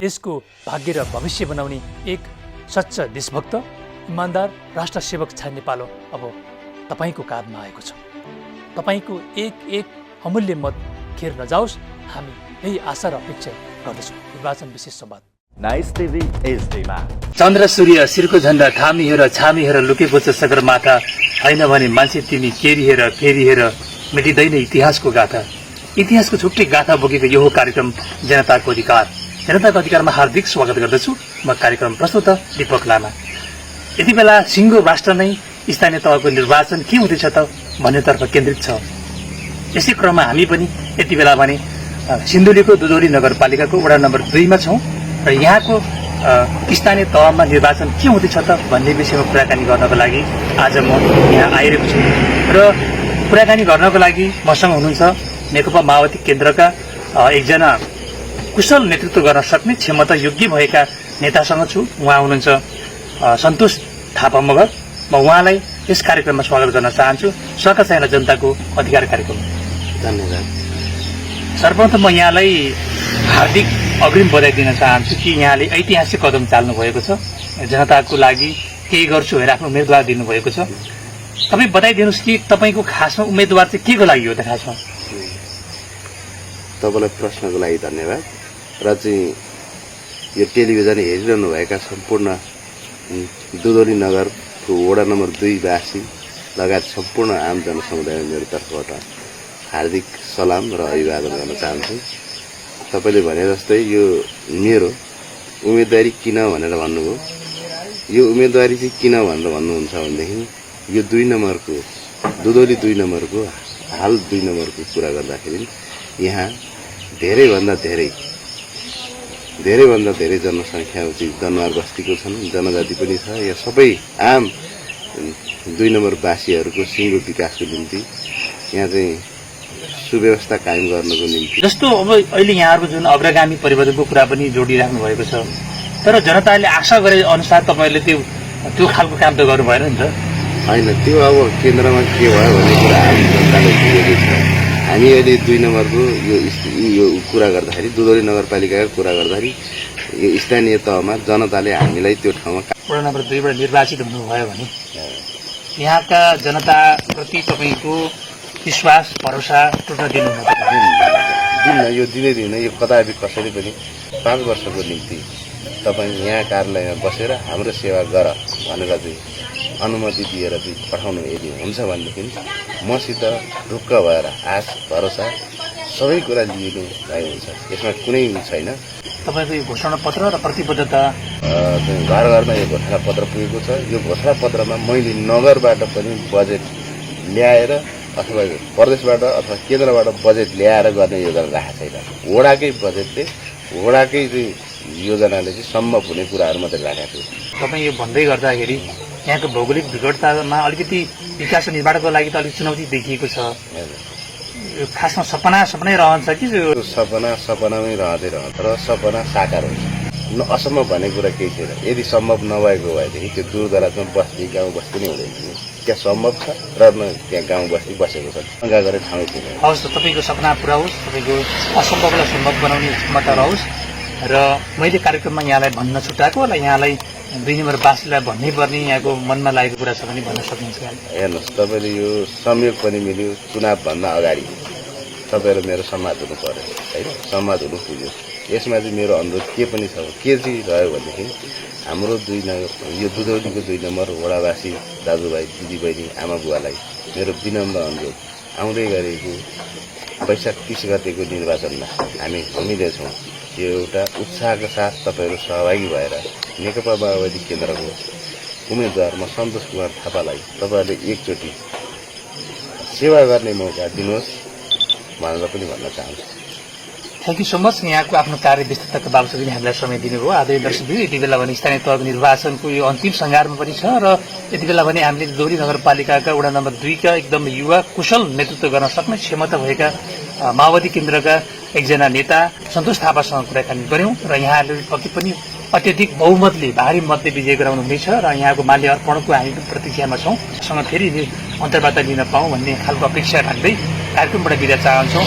देशको भाग्य र भविष्य बनाउने एक सच्चा देशभक्त इमानदार राष्ट्र सेवक छान्ने पालो अब तपाईको काँधमा आएको छ। तपाईको एक एक अमूल्य मत खेर नजाओस्, हामी यही आशा र अपेक्षा गर्दछौँ। निर्वाचन विशेष संवाद नाइस टिभी एचडीमा। चन्द्र सूर्य शिरको झण्डा थामिहेर छामिहेर लुकेको छ सगरमाथा, होइन भने मान्छे तिमी केरिहेर फेरिहेर मेटिँदैन इतिहासको गाथा। इतिहासको छुट्टै गाथा बोकेको यो हो कार्यक्रम जनताको अधिकार। जनताको अधिकारमा हार्दिक स्वागत गर्दछु। म कार्यक्रम प्रस्तुता दीपक लामा। यति बेला सिङ्गो राष्ट्र नै स्थानीय तहको निर्वाचन के हुँदैछ त भन्नेतर्फ केन्द्रित छ। यसै क्रममा हामी पनि यति बेला भने सिन्धुलीको दुधौली नगरपालिकाको वडा नम्बर 2 मा छौँ र यहाँको स्थानीय तहमा निर्वाचन के हुँदैछ त भन्ने विषयमा कुराकानी गर्नको लागि आज म यहाँ आइरहेको छु। र कुराकानी गर्नको लागि मसँग हुनुहुन्छ नेकपा माओवादी केन्द्रका एकजना कुशल नेतृत्व गर्न सक्ने क्षमता योग्य भएका नेतासँग छु। उहाँ हुनुहुन्छ सन्तोष थापा मगर। म उहाँलाई यस कार्यक्रममा स्वागत गर्न चाहन्छु। स्वागत छ यहाँलाई जनताको अधिकार कार्यक्रम। धन्यवाद। सर्वप्रथम म यहाँलाई हार्दिक अग्रिम बधाई दिन चाहन्छु कि यहाँले ऐतिहासिक कदम चाल्नु भएको छ। जनताको लागि केही गर्छु भनेर आफ्नो उम्मेदवार दिनुभएको छ। तपाईँ बताइदिनुहोस् कि तपाईँको खासमा उम्मेदवार चाहिँ के को लागि हो त खासमा? तपाईँलाई प्रश्नको लागि धन्यवाद। र चाहिँ यो टेलिभिजन हेरिरहनु भएका सम्पूर्ण दुधौली नगरको वडा नम्बर 2 वासी लगायत सम्पूर्ण आम जनसमुदाय मेरो तर्फबाट हार्दिक सलाम र अभिवादन गर्न चाहन्छु। तपाईँले भने जस्तै यो मेरो उम्मेदवारी किन भनेर भन्नुभयो। यो उम्मेदवारी चाहिँ किन भनेर भन्नुहुन्छ भनेदेखि यो 2 नम्बरको दुधौली 2 नम्बरको हाल 2 नम्बरको कुरा गर्दाखेरि यहाँ धेरैभन्दा धेरै जनसङ्ख्या चाहिँ दनवार बस्तीको छन्, जनजाति पनि छ। यहाँ सबै आम 2 नम्बर वासीहरूको सिङ्गो विकासको निम्ति यहाँ चाहिँ सुव्यवस्था कायम गर्नको निम्ति जस्तो अब अहिले यहाँहरूको जुन अग्रगामी परिवर्तनको कुरा पनि जोडिराख्नु भएको छ, तर जनताले आशा गरे अनुसार तपाईँले त्यो खालको काम त गर्नु भएन नि त? होइन, त्यो अब केन्द्रमा के भयो भन्ने कुरा आम जनताले बुझेकै छ। हामी अहिले 2 नम्बरको यो कुरा गर्दाखेरि दुधौली नगरपालिकाको कुरा गर्दाखेरि यो स्थानीय तहमा जनताले हामीलाई त्यो ठाउँमा वडा नम्बर 2 बाट निर्वाचित हुनुभयो भने यहाँका जनताप्रति तपाईँको विश्वास भरोसा टुट्न दिनुहुन्न? यो दिँदैन। यो कदापि कसैले पनि 5 वर्षको निम्ति तपाईँ यहाँ कार्यालयमा बसेर हाम्रो सेवा गर भनेर चाहिँ अनुमति दिएर चाहिँ पठाउनु यदि हुन्छ भनेदेखि मसित ढुक्क भएर आश भरोसा सबै कुरा लिनु भए हुन्छ। यसमा कुनै छैन। तपाईँको यो घोषणा पत्र र प्रतिबद्धता घर घरमा यो घोषणा पत्र पुगेको छ। यो घोषणा पत्रमा मैले नगरबाट पनि बजेट ल्याएर अथवा प्रदेशबाट अथवा केन्द्रबाट बजेट ल्याएर गर्ने योजना राखेको छैन। वडाकै बजेटले वडाकै चाहिँ योजनाले चाहिँ सम्भव हुने कुराहरू मात्रै राखेको छु। तपाईँ यो भन्दै गर्दाखेरि यहाँको भौगोलिक विकटतामा अलिकति विकास निर्माणको लागि त अलिक चुनौती देखिएको छ। खासमा सपनै रहन्छ कि सपनामै रहँदै रहन्छ र सपना साकार हुन्छ। असम्भव भन्ने कुरा केही छैन। यदि सम्भव नभएको भएदेखि त्यो दूर दराजमा बस्ती गाउँ बस्ती नै हुँदैन। त्यहाँ सम्भव छ र त्यहाँ गाउँ बस्ती बसेको छ। शङ्का गर्ने ठाउँ छैन। हवस् त, तपाईँको सपना पुरा होस्, तपाईँको असम्भवलाई सम्भव बनाउने क्षमता रहोस्। र मैले कार्यक्रममा यहाँलाई भन्न छुट्याएको होला, यहाँलाई 2 नम्बर वासीलाई भन्नै पर्ने यहाँको मनमा लागेको कुरा छ भने भन्न सक्नुहुन्छ? हेर्नुहोस्, तपाईँले यो संयोग पनि मिल्यो। चुनावभन्दा अगाडि तपाईँहरू मेरो संवाद हुनु पर्यो होइन, संवाद हुनु पुग्यो। यसमा चाहिँ मेरो अनुरोध के पनि छ, के चाहिँ रह्यो भनेदेखि हाम्रो यो दुधौलीको 2 नम्बर वडावासी दाजुभाइ दिदीबहिनी आमा बुवालाई मेरो विनम्र अनुरोध, आउँदै गरेको वैशाख 30 गतेको निर्वाचनमा हामी हुनेछौँ। यो एउटा उत्साहका साथ तपाईँहरू सहभागी भएर नेकपा माओवादी केन्द्रको उम्मेदवारमा सन्तोष कुमार थापालाई तपाईँहरूले एकचोटि सेवा गर्ने मौका दिनुहोस् भनेर पनि भन्न चाहन्छु। Thank you so much. यहाँको आफ्नो कार्य व्यस्तताको बावजुद पनि हामीलाई समय दिनुभयो। आदरणीय दर्शकहरू, यति बेला भने स्थानीय तहको निर्वाचनको यो अन्तिम सङ्घारमा पनि छ र यति बेला भने हामीले दुधौली नगरपालिकाका वडा नम्बर 2 का एकदम युवा कुशल नेतृत्व गर्न सक्ने क्षमता भएका माओवादी केन्द्रका एकजना नेता सन्तोष थापासँग कुराकानी गऱ्यौँ र यहाँहरूले पक्कै पनि अत्यधिक बहुमतले भारी मतले विजय गराउनु हुनेछ र यहाँको माल्य अर्पणको हामी प्रतीक्षामा छौँ। सँग फेरि अन्तर्वार्ता लिन पाऊँ भन्ने खालको अपेक्षा राख्दै कार्यक्रमबाट बिदा चाहन्छौँ।